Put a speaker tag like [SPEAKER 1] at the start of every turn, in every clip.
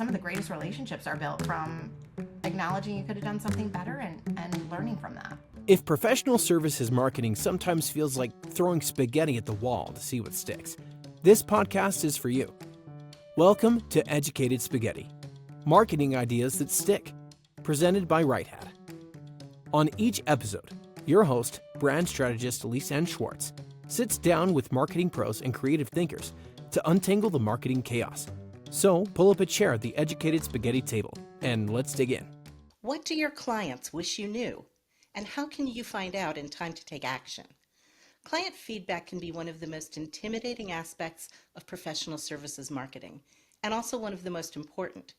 [SPEAKER 1] some of the greatest relationships are built from acknowledging you could have done something better and learning from that.
[SPEAKER 2] If professional services marketing sometimes feels like throwing spaghetti at the wall to see what sticks, this podcast is for you. Welcome to Educated Spaghetti, marketing ideas that stick, presented by Right Hat. On each episode, your host, brand strategist Lise Anne Schwartz, sits down with marketing pros and creative thinkers to untangle the marketing chaos. So pull up a chair at the Educated Spaghetti table and let's dig in.
[SPEAKER 3] What do your clients wish you knew? And how can you find out in time to take action? Client feedback can be one of the most intimidating aspects of professional services marketing, and also one of the most important.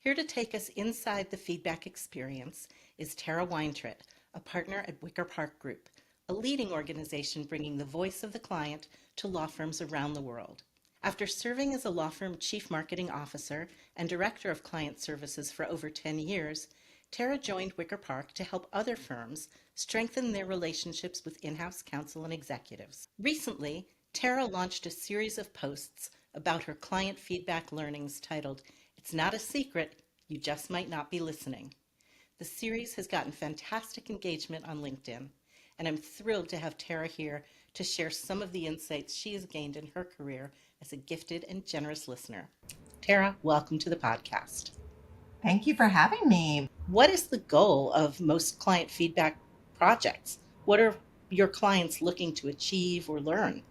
[SPEAKER 3] Here to take us inside the feedback experience is Tara Weintritt, a partner at Wicker Group, a leading organization bringing the voice of the client to law firms around the world. After serving as a law firm chief marketing officer and director of client services for over 10 years, Tara joined Wicker to help other firms strengthen their relationships with in-house counsel and executives. Recently, Tara launched a series of posts about her client feedback learnings titled, "It's Not a Secret, You Just Might Not Be Listening." The series has gotten fantastic engagement on LinkedIn, and I'm thrilled to have Tara here to share some of the insights she has gained in her career as a gifted and generous listener. Tara, welcome to the podcast.
[SPEAKER 1] Thank you for having me.
[SPEAKER 3] What is the goal of most client feedback projects? What are your clients looking to achieve or learn?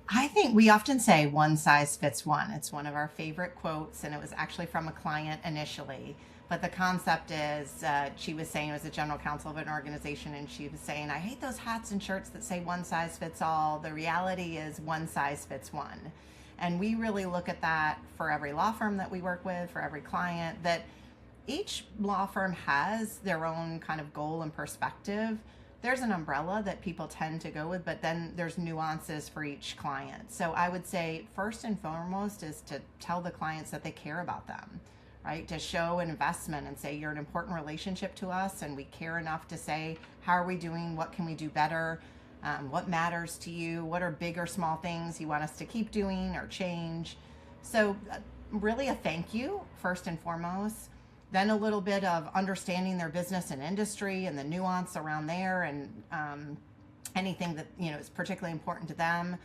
[SPEAKER 1] I think we often say one size fits one. It's one of our favorite quotes, and it was actually from a client initially. But the concept is, she was saying, it was a general counsel of an organization, and she was saying, I hate those hats and shirts that say one size fits all. The reality is one size fits one. And we really look at that for every law firm that we work with, for every client, that each law firm has their own kind of goal and perspective. There's an umbrella that people tend to go with, but then there's nuances for each client. So I would say first and foremost is to tell the clients that they care about them, right? To show an investment and say, you're an important relationship to us and we care enough to say, how are we doing? What can we do better? What matters to you? What are big or small things you want us to keep doing or change? So really a thank you, first and foremost. Then a little bit of understanding their business and industry and the nuance around there, and anything that is particularly important to them.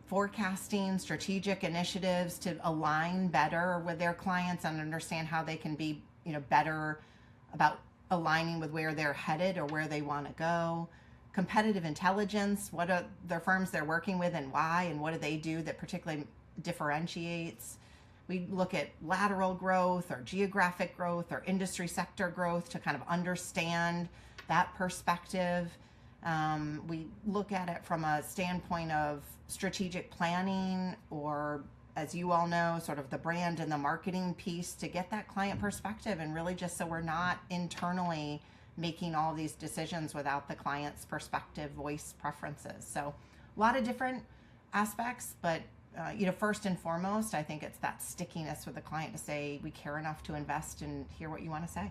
[SPEAKER 1] Forecasting strategic initiatives to align better with their clients and understand how they can be better about aligning with where they're headed or where they want to go. Competitive intelligence, what are the firms they're working with and why, and what do they do that particularly differentiates. We look at lateral growth or geographic growth or industry sector growth to kind of understand that perspective. We look at it from a standpoint of strategic planning, or as you all know, sort of the brand and the marketing piece to get that client perspective, and really just so we're not internally making all these decisions without the client's perspective, voice, preferences. So a lot of different aspects, but first and foremost, I think it's that stickiness with the client to say, we care enough to invest and hear what you want to say.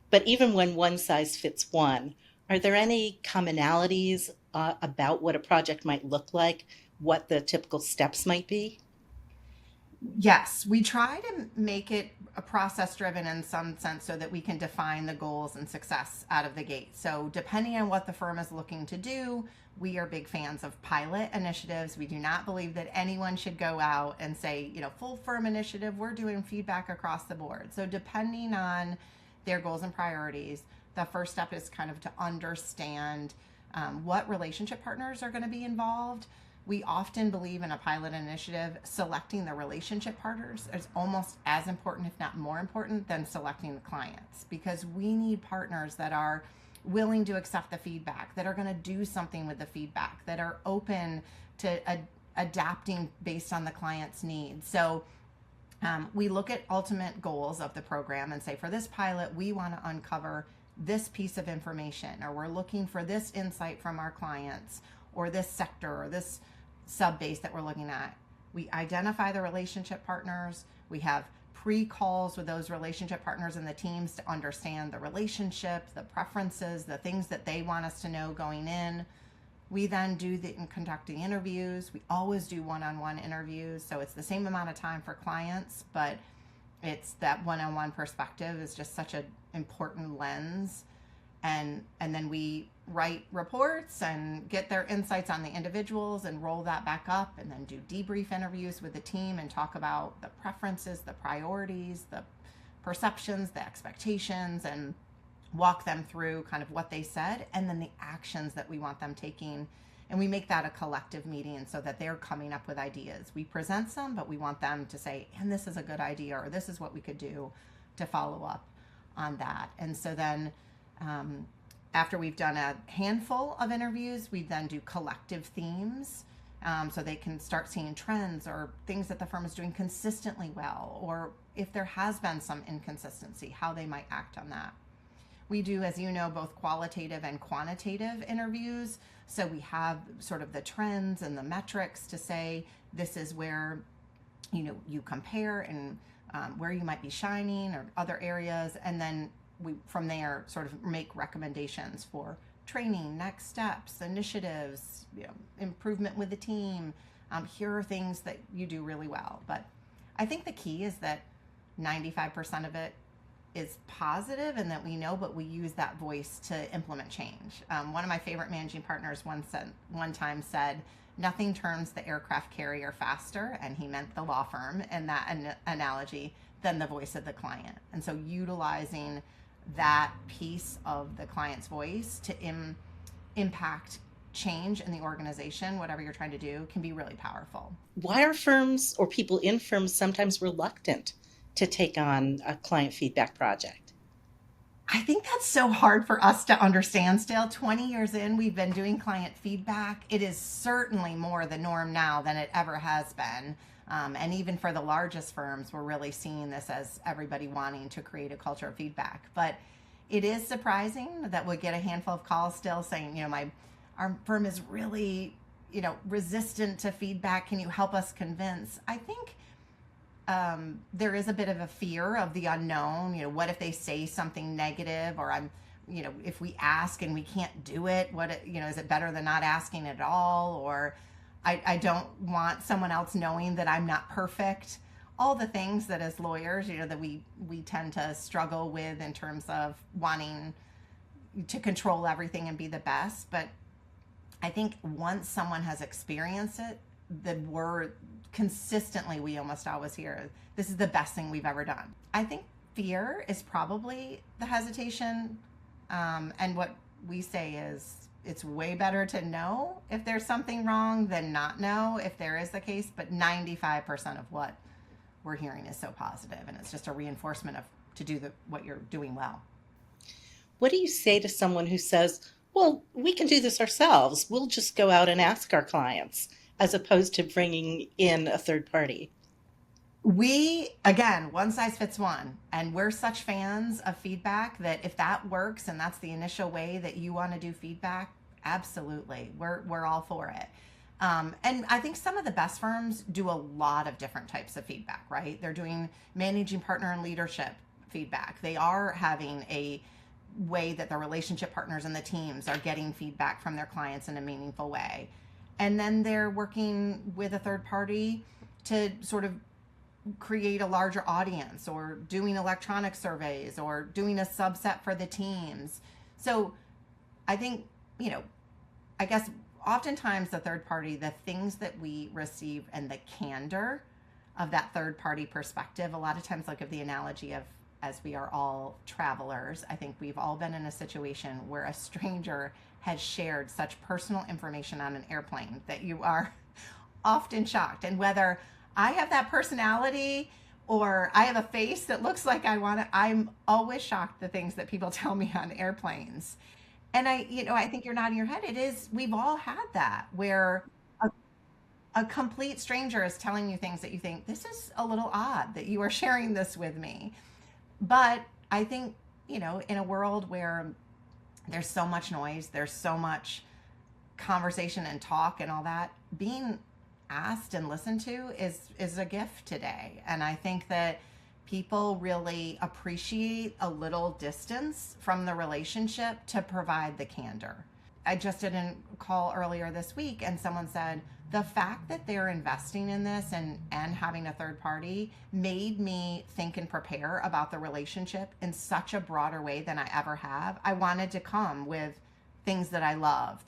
[SPEAKER 3] But even when one size fits one, are there any commonalities about what a project might look like, what the typical steps might be?
[SPEAKER 1] Yes, we try to make it a process driven in some sense so that we can define the goals and success out of the gate. So depending on what the firm is looking to do, we are big fans of pilot initiatives. We do not believe that anyone should go out and say, full firm initiative, we're doing feedback across the board. So depending on their goals and priorities, the first step is kind of to understand what relationship partners are going to be involved. We often believe in a pilot initiative, selecting the relationship partners is almost as important, if not more important, than selecting the clients, because we need partners that are willing to accept the feedback, that are going to do something with the feedback, that are open to adapting based on the client's needs. So we look at ultimate goals of the program and say, for this pilot, we want to uncover this piece of information, or we're looking for this insight from our clients, or this sector, or this sub-base that we're looking at. We identify the relationship partners. We have pre-calls with those relationship partners and the teams to understand the relationship, the preferences, the things that they want us to know going in. We then conduct the interviews. We always do one-on-one interviews. So it's the same amount of time for clients, but it's that one-on-one perspective is just such an important lens. And then we write reports and get their insights on the individuals and roll that back up, and then do debrief interviews with the team and talk about the preferences, the priorities, the perceptions, the expectations, and walk them through kind of what they said and then the actions that we want them taking. And we make that a collective meeting so that they're coming up with ideas. We present some, but we want them to say, and this is a good idea, or this is what we could do to follow up on that. And so then after we've done a handful of interviews, we then do collective themes, so they can start seeing trends or things that the firm is doing consistently well, or if there has been some inconsistency, how they might act on that. We do, as you know, both qualitative and quantitative interviews. So we have sort of the trends and the metrics to say, this is where, you compare and where you might be shining or other areas. And then we, from there, sort of make recommendations for training, next steps, initiatives, improvement with the team. Here are things that you do really well. But I think the key is that 95% of it is positive and that we know, but we use that voice to implement change. One of my favorite managing partners one time said, nothing turns the aircraft carrier faster, and he meant the law firm in that analogy, than the voice of the client. And so utilizing that piece of the client's voice to impact change in the organization, whatever you're trying to do, can be really powerful.
[SPEAKER 3] Why are firms or people in firms sometimes reluctant to take on a client feedback project?
[SPEAKER 1] I think that's so hard for us to understand still. 20 years in, we've been doing client feedback. It is certainly more the norm now than it ever has been. And even for the largest firms, we're really seeing this as everybody wanting to create a culture of feedback. But it is surprising that we get a handful of calls still saying, our firm is really, resistant to feedback. Can you help us convince? I think there is a bit of a fear of the unknown. What if they say something negative, or if we ask and we can't do it, is it better than not asking at all? Or I don't want someone else knowing that I'm not perfect. All the things that as lawyers, that we tend to struggle with in terms of wanting to control everything and be the best. But I think once someone has experienced it, the word consistently, we almost always hear, this is the best thing we've ever done. I think fear is probably the hesitation. And what we say is, it's way better to know if there's something wrong than not know if there is the case. But 95% of what we're hearing is so positive, and it's just a reinforcement of to do what you're doing well.
[SPEAKER 3] What do you say to someone who says, well, we can do this ourselves, we'll just go out and ask our clients, as opposed to bringing in a third party?
[SPEAKER 1] Again, one size fits one. And we're such fans of feedback that if that works and that's the initial way that you want to do feedback, absolutely, we're all for it. And I think some of the best firms do a lot of different types of feedback, right? They're doing managing partner and leadership feedback. They are having a way that the relationship partners and the teams are getting feedback from their clients in a meaningful way. And then they're working with a third party to sort of create a larger audience, or doing electronic surveys, or doing a subset for the teams. So I think, I guess oftentimes the third party, the things that we receive and the candor of that third party perspective, a lot of times, like of the analogy of, as we are all travelers, I think we've all been in a situation where a stranger has shared such personal information on an airplane that you are often shocked. And whether I have that personality or I have a face that looks like I'm always shocked the things that people tell me on airplanes. And I think you're nodding your head. We've all had that, where a complete stranger is telling you things that you think, this is a little odd that you are sharing this with me. But I think, in a world where there's so much noise, there's so much conversation and talk and all that, being asked and listened to is a gift today. And I think that people really appreciate a little distance from the relationship to provide the candor. I just did a call earlier this week, and someone said the fact that they're investing in this and having a third party made me think and prepare about the relationship in such a broader way than I ever have. I wanted to come with things that I love,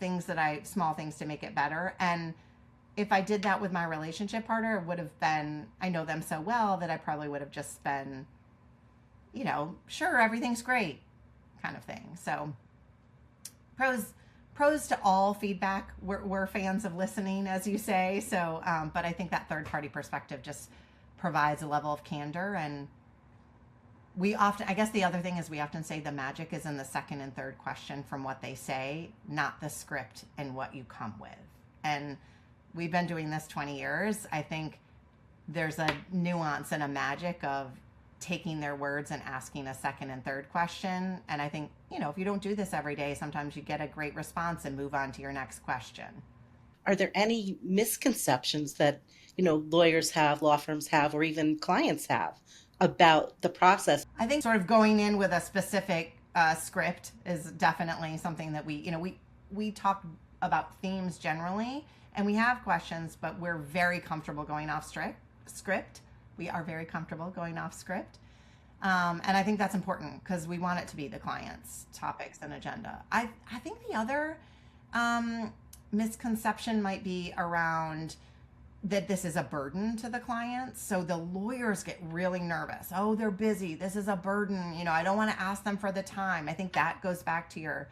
[SPEAKER 1] small things to make it better. And if I did that with my relationship partner, it would have been, I know them so well that I probably would have just been, sure, everything's great kind of thing. So pros to all feedback. We're fans of listening, as you say. So, but I think that third party perspective just provides a level of candor. And I guess the other thing is we often say the magic is in the second and third question from what they say, not the script and what you come with. And we've been doing this 20 years. I think there's a nuance and a magic of taking their words and asking a second and third question. And I think, if you don't do this every day, sometimes you get a great response and move on to your next question.
[SPEAKER 3] Are there any misconceptions that, lawyers have, law firms have, or even clients have about the process?
[SPEAKER 1] I think sort of going in with a specific script is definitely something that we talk about themes generally, and we have questions, but we're very comfortable going off script. We are very comfortable going off script. And I think that's important because we want it to be the client's topics and agenda. I think the other misconception might be around that this is a burden to the clients. So the lawyers get really nervous. Oh, they're busy. This is a burden. I don't want to ask them for the time. I think that goes back to your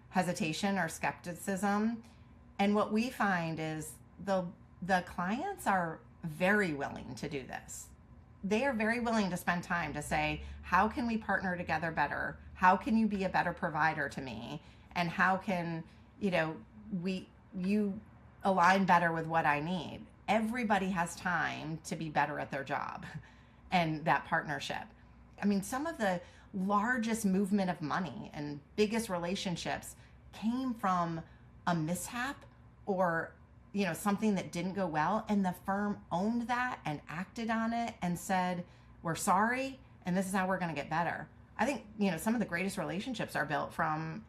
[SPEAKER 1] hesitation or skepticism. And what we find is the clients are very willing to do this. They are very willing to spend time to say, how can we partner together better? How can you be a better provider to me? And how can, you align better with what I need? Everybody has time to be better at their job and that partnership. I mean, some of the largest movement of money and biggest relationships came from a mishap or something that didn't go well, and the firm owned that and acted on it and said, we're sorry, and this is how we're going to get better. I think, some of the greatest relationships are built from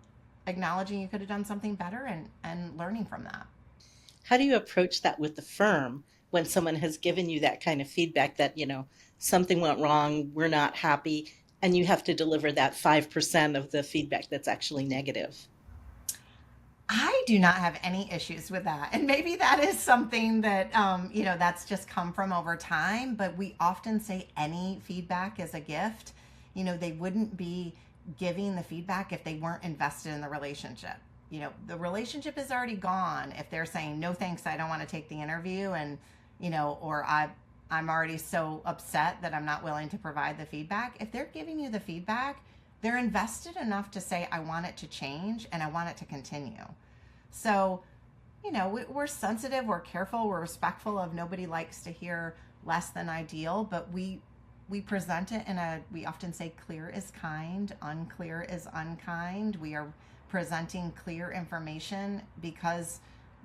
[SPEAKER 1] acknowledging you could have done something better and learning from that.
[SPEAKER 3] How do you approach that with the firm when someone has given you that kind of feedback that, something went wrong, we're not happy, and you have to deliver that 5% of the feedback that's actually negative?
[SPEAKER 1] I do not have any issues with that. And maybe that is something that, that's just come from over time. But we often say any feedback is a gift. They wouldn't be giving the feedback if they weren't invested in the relationship. The relationship is already gone if they're saying, no, thanks, I don't want to take the interview. And, or I'm already so upset that I'm not willing to provide the feedback. If they're giving you the feedback, they're invested enough to say, I want it to change and I want it to continue. So, we're sensitive, we're careful, we're respectful of nobody likes to hear less than ideal, but we present it we often say clear is kind, unclear is unkind. We are presenting clear information because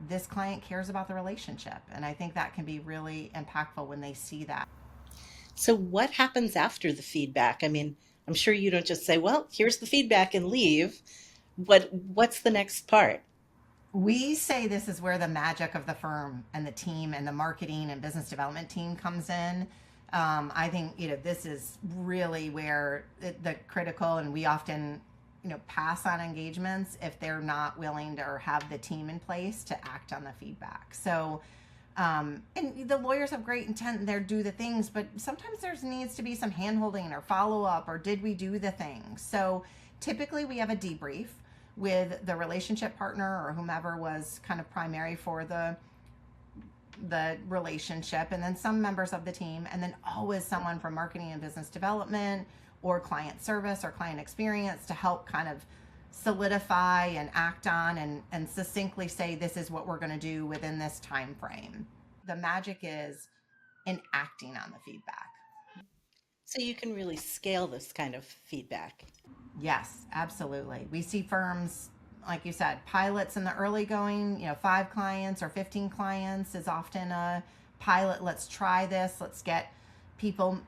[SPEAKER 1] this client cares about the relationship. And I think that can be really impactful when they see that.
[SPEAKER 3] So what happens after the feedback? I mean, I'm sure you don't just say, well, here's the feedback and leave. What's the next part?
[SPEAKER 1] We say this is where the magic of the firm and the team and the marketing and business development team comes in. I think, this is really where the critical, and we often, pass on engagements if they're not willing to or have the team in place to act on the feedback. So, and the lawyers have great intent and they do the things, but sometimes there needs to be some handholding or follow up, or did we do the things? So typically we have a debrief with the relationship partner or whomever was kind of primary for the relationship, and then some members of the team, and then always someone from marketing and business development or client service or client experience to help kind of solidify and act on and succinctly say, this is what we're going to do within this time frame. The magic is in acting on the feedback.
[SPEAKER 3] So you can really scale this kind of feedback.
[SPEAKER 1] Yes, absolutely. We see firms, like you said, pilots in the early going, 5 clients or 15 clients is often a pilot. Let's try this. Let's get, people,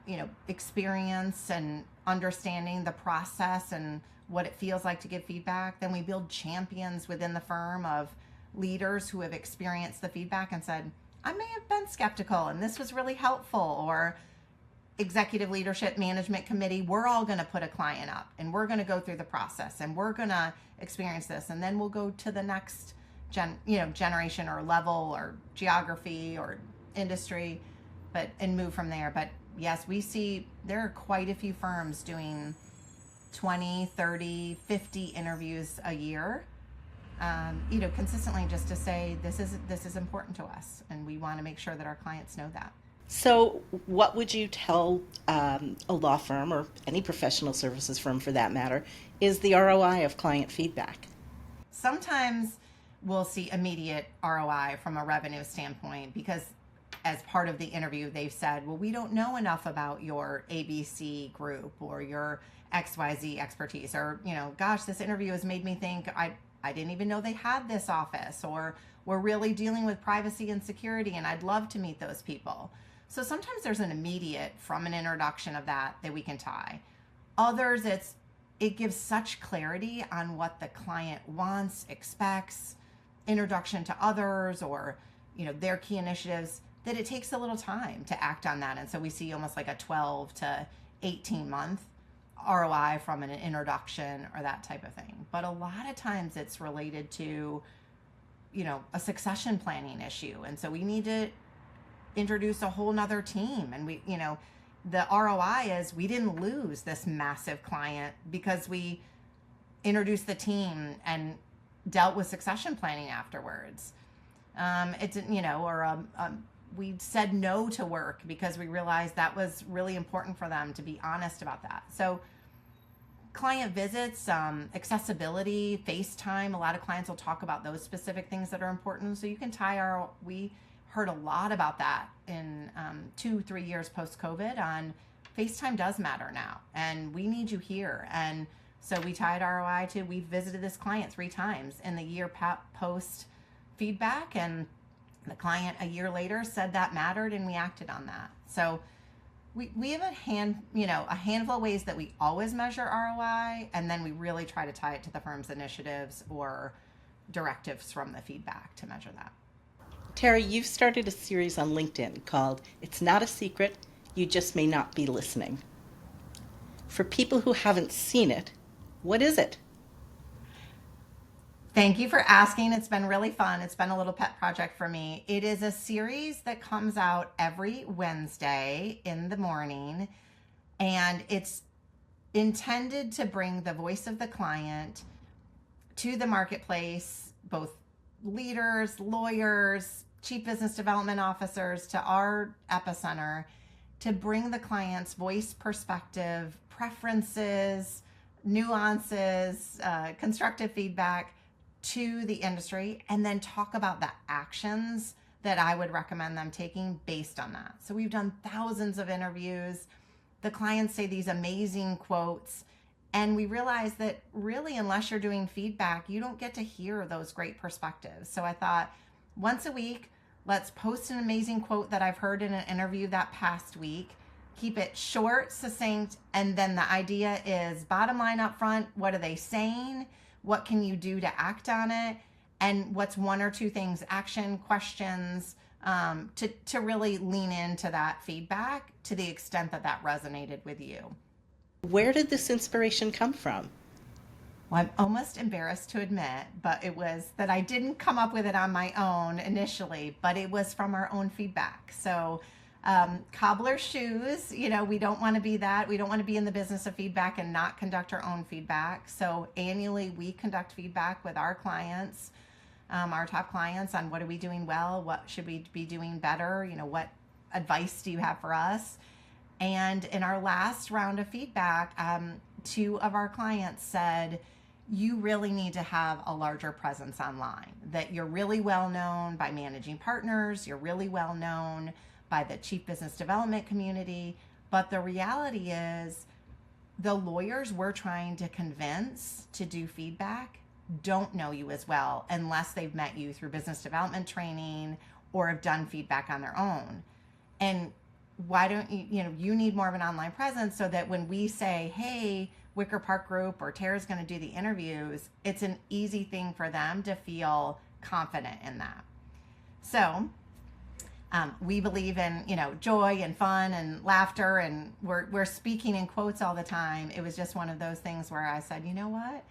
[SPEAKER 1] experience and understanding the process and what it feels like to give feedback. Then we build champions within the firm of leaders who have experienced the feedback and said, I may have been skeptical and this was really helpful. Or executive leadership management committee, we're all going to put a client up and we're going to go through the process and we're going to experience this, and then we'll go to the next generation or level or geography or industry, and move from there. But yes, we see there are quite a few firms doing 20, 30, 50 interviews a year, consistently, just to say this is important to us and we want to make sure that our clients know that.
[SPEAKER 3] So what would you tell a law firm, or any professional services firm for that matter, is the ROI of client feedback?
[SPEAKER 1] Sometimes we'll see immediate ROI from a revenue standpoint because as part of the interview, they've said, well, we don't know enough about your ABC group or your XYZ expertise, or, gosh, this interview has made me think I didn't even know they had this office, or we're really dealing with privacy and security and I'd love to meet those people. So sometimes there's an immediate from an introduction of that we can tie. Others, it gives such clarity on what the client wants, expects, introduction to others, or, their key initiatives, that it takes a little time to act on that. And so we see almost like a 12 to 18 month ROI from an introduction or that type of thing. But a lot of times it's related to, a succession planning issue. And so we need to introduce a whole nother team. And the ROI is we didn't lose this massive client because we introduced the team and dealt with succession planning afterwards. We said no to work because we realized that was really important for them to be honest about that. So client visits, accessibility, FaceTime, a lot of clients will talk about those specific things that are important. So you can we heard a lot about that in 2-3 years post-COVID on FaceTime does matter now and we need you here. And so we tied ROI to, we visited this client 3 times in the year post feedback, and the client a year later said that mattered and we acted on that. So we have a handful of ways that we always measure ROI, and then we really try to tie it to the firm's initiatives or directives from the feedback to measure that.
[SPEAKER 3] Terry, you've started a series on LinkedIn called It's Not a Secret, You Just May Not Be Listening. For people who haven't seen it, what is it?
[SPEAKER 1] Thank you for asking. It's been really fun. It's been a little pet project for me. It is a series that comes out every Wednesday in the morning, and it's intended to bring the voice of the client to the marketplace, both leaders, lawyers, chief business development officers, to our epicenter, to bring the client's voice, perspective, preferences, nuances, constructive feedback to the industry, and then talk about the actions that I would recommend them taking based on that. So we've done thousands of interviews. The clients say these amazing quotes, and we realize that really, unless you're doing feedback, you don't get to hear those great perspectives. So I thought, once a week, let's post an amazing quote that I've heard in an interview that past week. Keep it short, succinct, and then the idea is bottom line up front. What are they saying? What can you do to act on it? And what's 1 or 2 things, action, questions, to really lean into that feedback to the extent that resonated with you.
[SPEAKER 3] Where did this inspiration come from?
[SPEAKER 1] Well, I'm almost embarrassed to admit, but it was that I didn't come up with it on my own initially, but it was from our own feedback. So cobbler shoes, we don't want to be that. We don't want to be in the business of feedback and not conduct our own feedback. So annually we conduct feedback with our clients, our top clients, on what are we doing well? What should we be doing better? What advice do you have for us? And in our last round of feedback, 2 of our clients said, you really need to have a larger presence online, that you're really well known by managing partners, you're really well known by the chief business development community, but the reality is the lawyers we're trying to convince to do feedback don't know you as well unless they've met you through business development training or have done feedback on their own. And why don't you need more of an online presence so that when we say, hey, Wicker Park Group or Tara's going to do the interviews, it's an easy thing for them to feel confident in that. So we believe in, joy and fun and laughter, and we're speaking in quotes all the time. It was just one of those things where I said, you know what?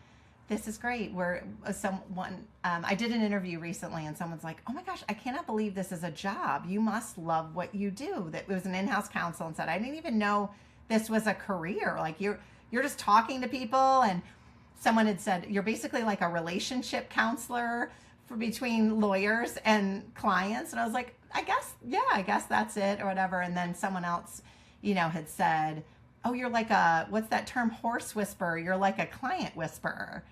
[SPEAKER 1] This is great. I did an interview recently and someone's like, oh my gosh, I cannot believe this is a job. You must love what you do. That was an in-house counsel and said, I didn't even know this was a career. Like you're just talking to people. And someone had said, you're basically like a relationship counselor for between lawyers and clients. And I was like, I guess that's it or whatever. And then someone else, had said, oh, you're like what's that term? Horse whisperer. You're like a client whisperer.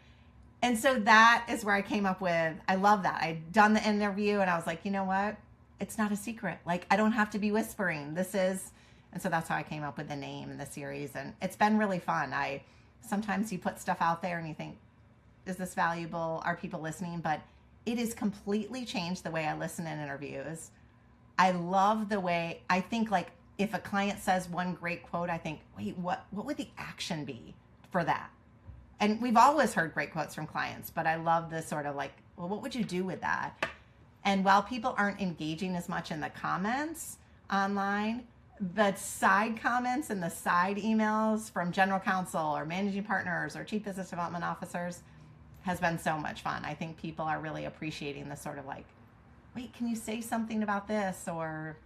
[SPEAKER 1] And so that is where I came up with, I love that. I'd done the interview and I was like, you know what? It's not a secret. Like, I don't have to be whispering. And so that's how I came up with the name and the series. And it's been really fun. Sometimes you put stuff out there and you think, is this valuable? Are people listening? But it has completely changed the way I listen in interviews. I love the way I think, like, if a client says one great quote, I think, wait, what would the action be for that? And we've always heard great quotes from clients, but I love this sort of like, well, what would you do with that? And while people aren't engaging as much in the comments online, the side comments and the side emails from general counsel or managing partners or chief business development officers has been so much fun. I think people are really appreciating the sort of like, wait, can you say something about this? Or,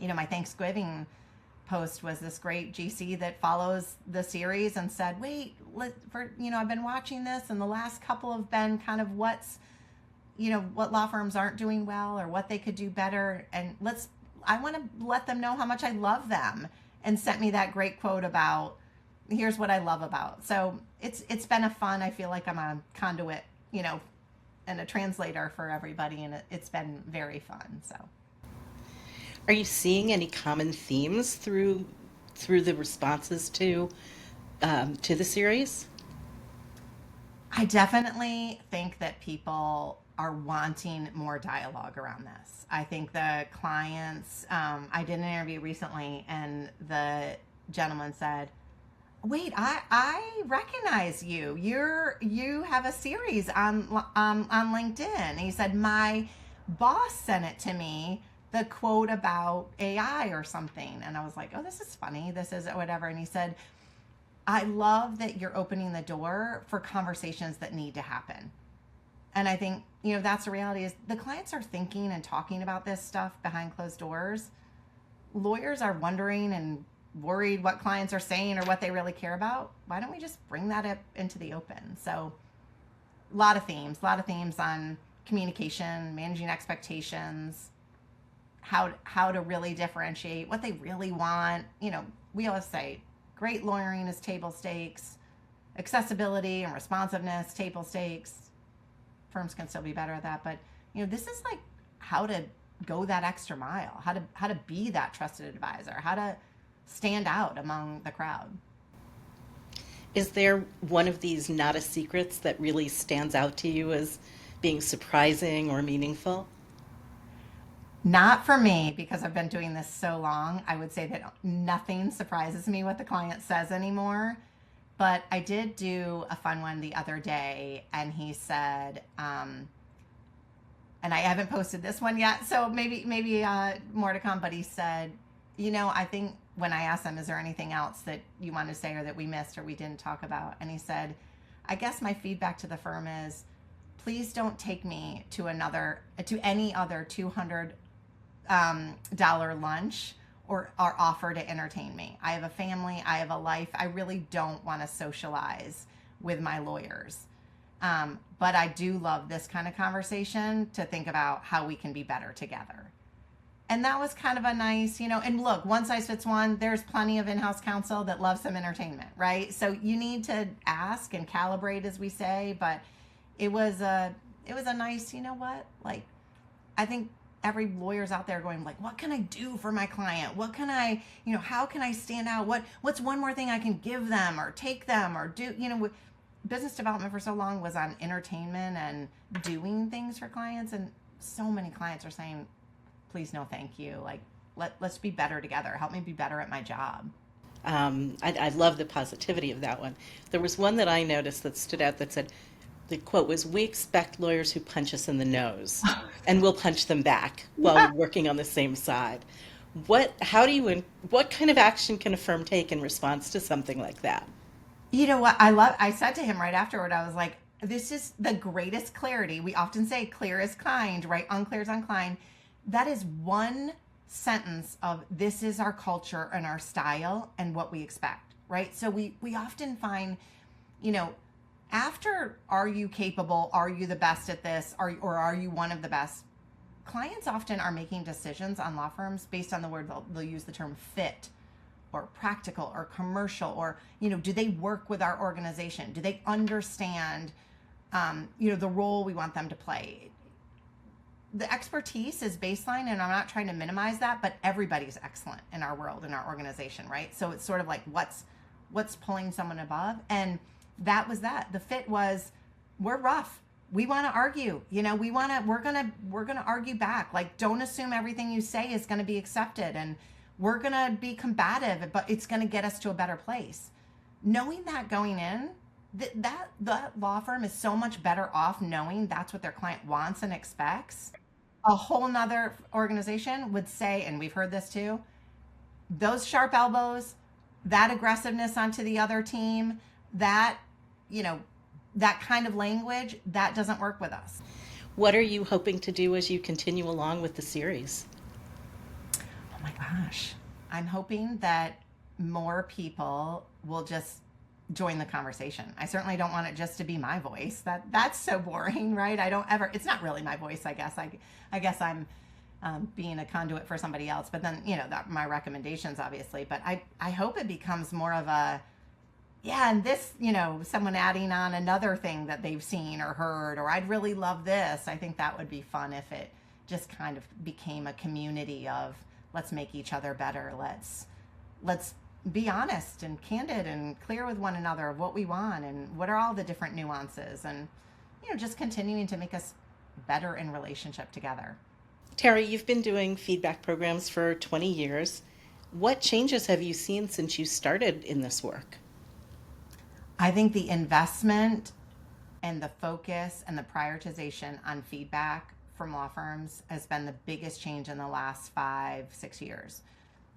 [SPEAKER 1] my Thanksgiving post was this great GC that follows the series and said, wait, I've been watching this and the last couple have been kind of what law firms aren't doing well or what they could do better. And I want to let them know how much I love them, and sent me that great quote about, here's what I love about. So it's been a fun, I feel like I'm a conduit, and a translator for everybody. And it's been very fun. So.
[SPEAKER 3] Are you seeing any common themes through the responses to the series?
[SPEAKER 1] I definitely think that people are wanting more dialogue around this. I think the clients, I did an interview recently and the gentleman said, wait, I recognize you. You have a series on LinkedIn. And he said, my boss sent it to me, the quote about AI or something. And I was like, oh, this is funny. This is whatever. And he said, I love that you're opening the door for conversations that need to happen. And I think, that's the reality, is the clients are thinking and talking about this stuff behind closed doors. Lawyers are wondering and worried what clients are saying or what they really care about. Why don't we just bring that up into the open? So a lot of themes on communication, managing expectations, how to really differentiate what they really want. We always say great lawyering is table stakes, accessibility and responsiveness, table stakes. Firms can still be better at that, but this is like how to go that extra mile, how to be that trusted advisor, how to stand out among the crowd.
[SPEAKER 3] Is there one of these not a secrets that really stands out to you as being surprising or meaningful?
[SPEAKER 1] Not for me, because I've been doing this so long. I would say that nothing surprises me what the client says anymore. But I did do a fun one the other day, and he said, and I haven't posted this one yet, so maybe more to come, but he said, I think when I asked him, is there anything else that you want to say or that we missed or we didn't talk about? And he said, I guess my feedback to the firm is, please don't take me to any other $200 lunch or offer to entertain me. I have a family, I have a life. I really don't want to socialize with my lawyers. But I do love this kind of conversation to think about how we can be better together. And that was kind of a nice, and look, one size fits one. There's plenty of in-house counsel that love some entertainment, right? So you need to ask and calibrate, as we say, but it was a nice, I think every lawyer's out there going like, what can I do for my client? What can I, how can I stand out? What's one more thing I can give them or take them or do, business development for so long was on entertainment and doing things for clients. And so many clients are saying, please, no, thank you. Like, let's be better together. Help me be better at my job.
[SPEAKER 3] I love the positivity of that one. There was one that I noticed that stood out that said, the quote was, "We expect lawyers who punch us in the nose, and we'll punch them back while working on the same side." What kind of action can a firm take in response to something like that?
[SPEAKER 1] You know what? I said to him right afterward, I was like, this is the greatest clarity. We often say clear is kind, right? Unclear is unkind. That is one sentence of this is our culture and our style and what we expect, right? So we often find, you know, after are you capable? Are you the best at this? Or are you one of the best? Clients often are making decisions on law firms based on the word, they'll use the term fit or practical or commercial, or, you know, do they work with our organization? Do they understand, you know, the role we want them to play? The expertise is baseline, and I'm not trying to minimize that, but everybody's excellent in our world, in our organization, right? So it's sort of like what's pulling someone above, and that was that. The fit was, we're rough. We want to argue. You know, we're gonna argue back. Like, don't assume everything you say is going to be accepted, and we're going to be combative, but it's going to get us to a better place. Knowing that going in, that law firm is so much better off knowing that's what their client wants and expects. A whole nother organization would say, and we've heard this too, those sharp elbows, that aggressiveness onto the other team, that, you know, that kind of language, that doesn't work with us.
[SPEAKER 3] What are you hoping to do as you continue along with the series?
[SPEAKER 1] Oh my gosh. I'm hoping that more people will just join the conversation. I certainly don't want it just to be my voice. That's so boring, right? It's not really my voice, I guess. I guess I'm being a conduit for somebody else, but then, you know, my recommendations, obviously, but I hope it becomes more of a, yeah, and this, you know, someone adding on another thing that they've seen or heard, or I'd really love this. I think that would be fun if it just kind of became a community of let's make each other better. Let's be honest and candid and clear with one another of what we want and what are all the different nuances, and, you know, just continuing to make us better in relationship together.
[SPEAKER 3] Terry, you've been doing feedback programs for 20 years. What changes have you seen since you started in this work?
[SPEAKER 1] I think the investment and the focus and the prioritization on feedback from law firms has been the biggest change in the last 5-6 years.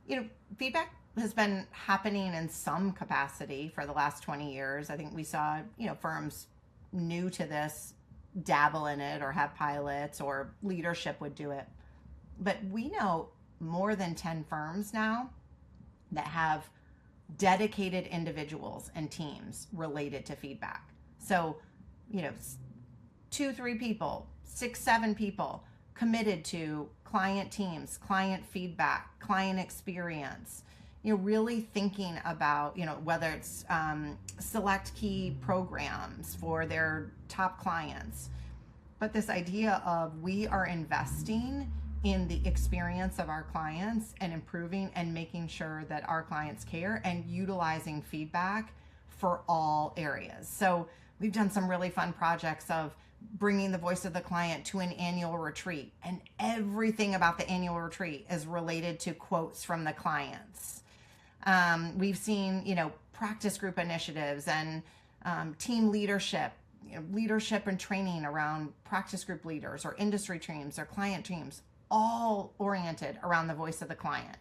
[SPEAKER 1] You know, feedback has been happening in some capacity for the last 20 years. I think we saw, you know, firms new to this dabble in it or have pilots, or leadership would do it. But we know more than 10 firms now that have dedicated individuals and teams related to feedback. So, you know, 2-3 people, 6-7 people committed to client teams, client feedback, client experience, you know, really thinking about, you know, whether it's select key programs for their top clients. But this idea of we are investing in the experience of our clients and improving and making sure that our clients care and utilizing feedback for all areas. So we've done some really fun projects of bringing the voice of the client to an annual retreat, and everything about the annual retreat is related to quotes from the clients. We've seen, you know, practice group initiatives and team leadership, you know, leadership and training around practice group leaders or industry teams or client teams, all oriented around the voice of the client.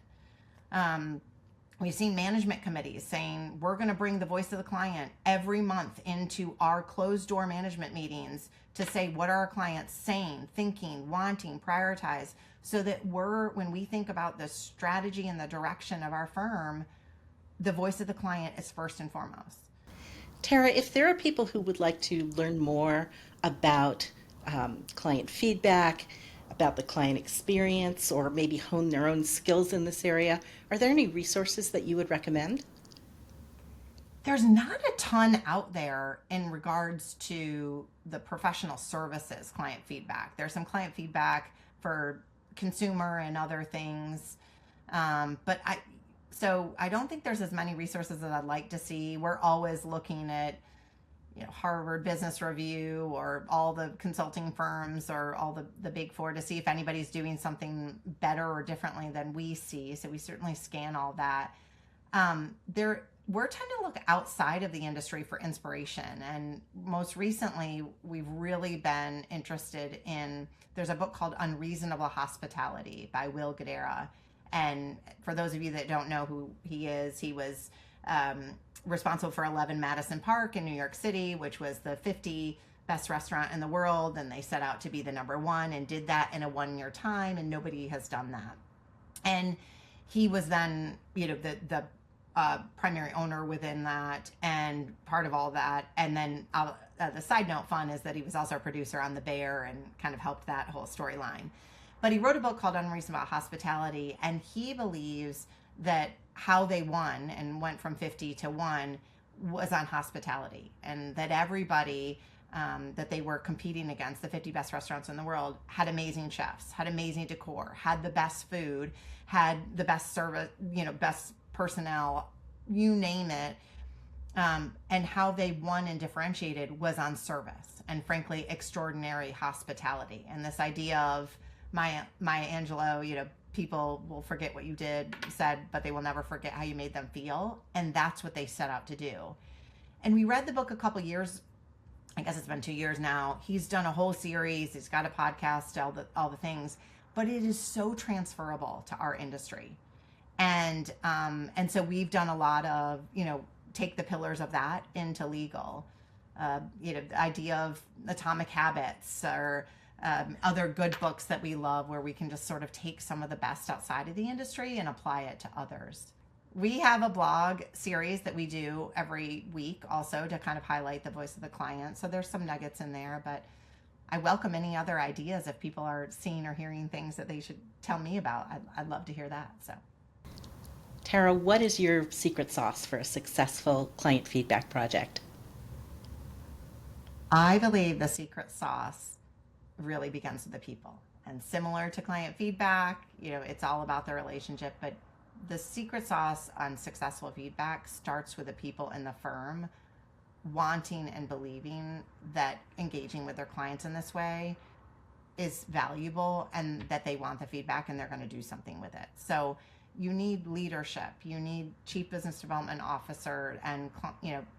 [SPEAKER 1] We've seen management committees saying, we're going to bring the voice of the client every month into our closed door management meetings to say, what are our clients saying, thinking, wanting, prioritize, so that when we think about the strategy and the direction of our firm, the voice of the client is first and foremost.
[SPEAKER 3] Tara, if there are people who would like to learn more about client feedback, about the client experience, or maybe hone their own skills in this area, are there any resources that you would recommend?
[SPEAKER 1] There's not a ton out there in regards to the professional services client feedback. There's some client feedback for consumer and other things, but I don't think there's as many resources as I'd like to see. We're always looking at, Harvard Business Review or all the consulting firms or all the big four to see if anybody's doing something better or differently than we see. So we certainly scan all that. We're trying to look outside of the industry for inspiration. And most recently, we've really been interested in, there's a book called Unreasonable Hospitality by Will Guidara. And for those of you that don't know who he is, he was responsible for 11 Madison Park in New York City, which was the 50 best restaurant in the world. And they set out to be the number one and did that in a 1-year time. And nobody has done that. And he was then, the primary owner within that and part of all that. And then the side note fun is that he was also a producer on The Bear and kind of helped that whole storyline. But he wrote a book called Unreasonable Hospitality, and he believes that how they won and went from 50 to 1 was on hospitality, and that everybody that they were competing against, the 50 best restaurants in the world, had amazing chefs, had amazing decor, had the best food, had the best service, best personnel, you name it. And how they won and differentiated was on service and, frankly, extraordinary hospitality. And this idea of Maya Angelou, people will forget what you said, but they will never forget how you made them feel. And that's what they set out to do. And we read the book a couple years, I guess it's been 2 years now. He's done a whole series. He's got a podcast, all the things, but it is so transferable to our industry. And so we've done a lot of, take the pillars of that into legal, the idea of Atomic Habits or other good books that we love, where we can just sort of take some of the best outside of the industry and apply it to others. We have a blog series that we do every week also to kind of highlight the voice of the client. So there's some nuggets in there, but I welcome any other ideas. If people are seeing or hearing things that they should tell me about, I'd love to hear that. So,
[SPEAKER 3] Tara, what is your secret sauce for a successful client feedback project?
[SPEAKER 1] I believe the secret sauce really begins with the people. And similar to client feedback, it's all about the relationship, but the secret sauce on successful feedback starts with the people in the firm wanting and believing that engaging with their clients in this way is valuable and that they want the feedback and they're going to do something with it. So you need leadership, you need chief business development officer and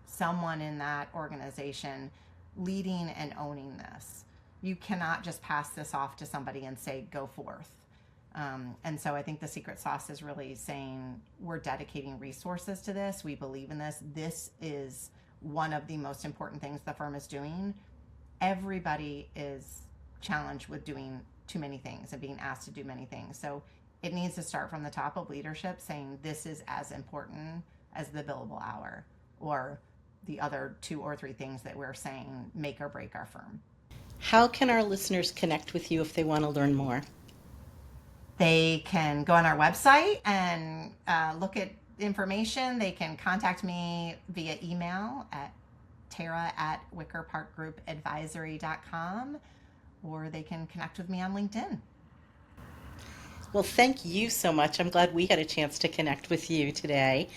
[SPEAKER 1] someone in that organization leading and owning this. You cannot just pass this off to somebody and say, go forth. And so I think the secret sauce is really saying we're dedicating resources to this. We believe in this. This is one of the most important things the firm is doing. Everybody is challenged with doing too many things and being asked to do many things. So it needs to start from the top of leadership saying this is as important as the billable hour or the other 2 or 3 things that we're saying make or break our firm.
[SPEAKER 3] How can our listeners connect with you if they want to learn more?
[SPEAKER 1] They can go on our website and look at information. They can contact me via email at tara@wickerparkgroupadvisory.com, or they can connect with me on LinkedIn.
[SPEAKER 3] Well, thank you so much. I'm glad we had a chance to connect with you today.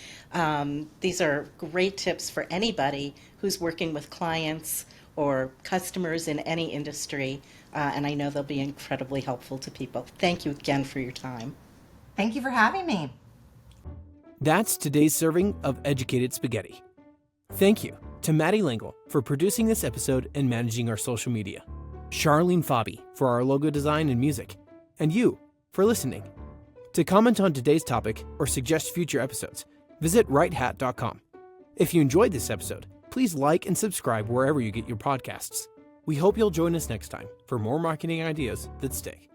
[SPEAKER 3] These are great tips for anybody who's working with clients or customers in any industry, and I know they'll be incredibly helpful to people. Thank you again for your time.
[SPEAKER 1] Thank you for having me.
[SPEAKER 2] That's today's serving of Educated Spaghetti. Thank you to Maddie Lingle for producing this episode and managing our social media, Charlene Fabi for our logo design and music, and you for listening. To comment on today's topic or suggest future episodes, visit righthat.com. If you enjoyed this episode, please like and subscribe wherever you get your podcasts. We hope you'll join us next time for more marketing ideas that stick.